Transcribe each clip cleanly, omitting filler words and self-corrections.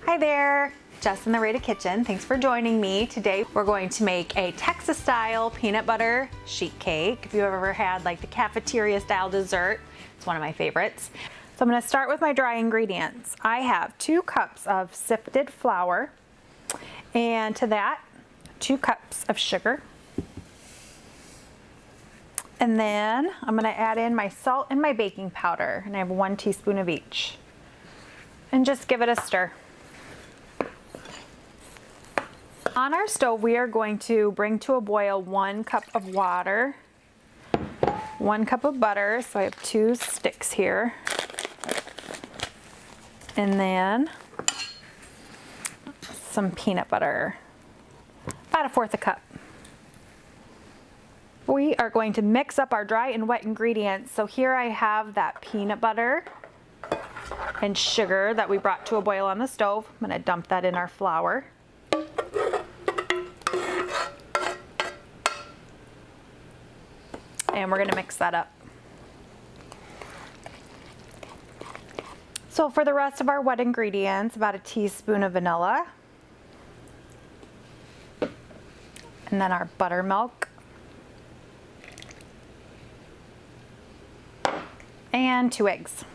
Hi there, Jess in the Rada Kitchen. Thanks for joining me. Today we're going to make a Texas style peanut butter sheet cake. If you've ever had like the cafeteria style dessert, it's one of my favorites. So I'm going to start with my dry ingredients. I have 2 cups of sifted flour, and to that 2 cups of sugar. And then I'm going to add in my salt and my baking powder, and I have 1 teaspoon of each. And just give it a stir. On our stove, we are going to bring to a boil 1 cup of water, 1 cup of butter, so I have 2 sticks here, and then some peanut butter, about 1/4 a cup. We are going to mix up our dry and wet ingredients. So here I have that peanut butter and sugar that we brought to a boil on the stove. I'm going to dump that in our flour. And we're going to mix that up. So for the rest of our wet ingredients, about 1 teaspoon of vanilla. And then our buttermilk. And 2 eggs.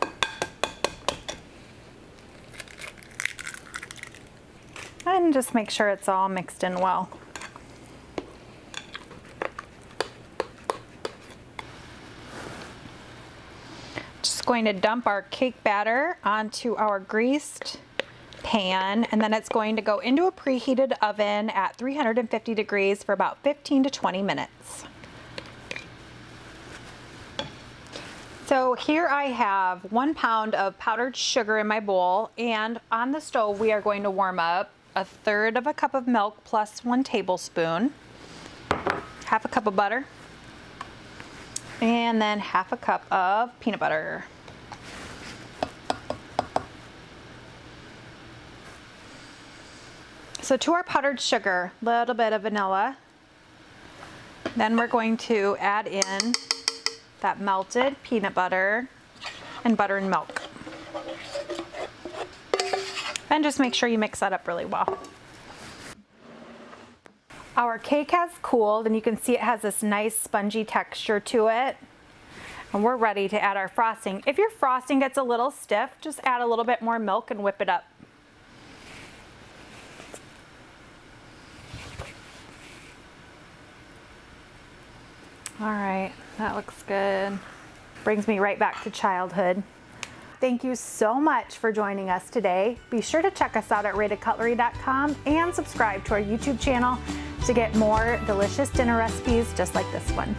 And just make sure it's all mixed in well. Just going to dump our cake batter onto our greased pan, and then it's going to go into a preheated oven at 350 degrees for about 15 to 20 minutes. So here I have 1 pound of powdered sugar in my bowl, and on the stove we are going to warm up 1/3 cup of milk plus 1 tablespoon, 1/2 cup of butter, and then 1/2 cup of peanut butter. So to our powdered sugar, a little bit of vanilla. Then we're going to add in that melted peanut butter and butter and milk. And just make sure you mix that up really well. Our cake has cooled, and you can see it has this nice spongy texture to it. And we're ready to add our frosting. If your frosting gets a little stiff, just add a little bit more milk and whip it up. All right, that looks good. Brings me right back to childhood. Thank you so much for joining us today. Be sure to check us out at radacutlery.com and subscribe to our YouTube channel to get more delicious dinner recipes just like this one.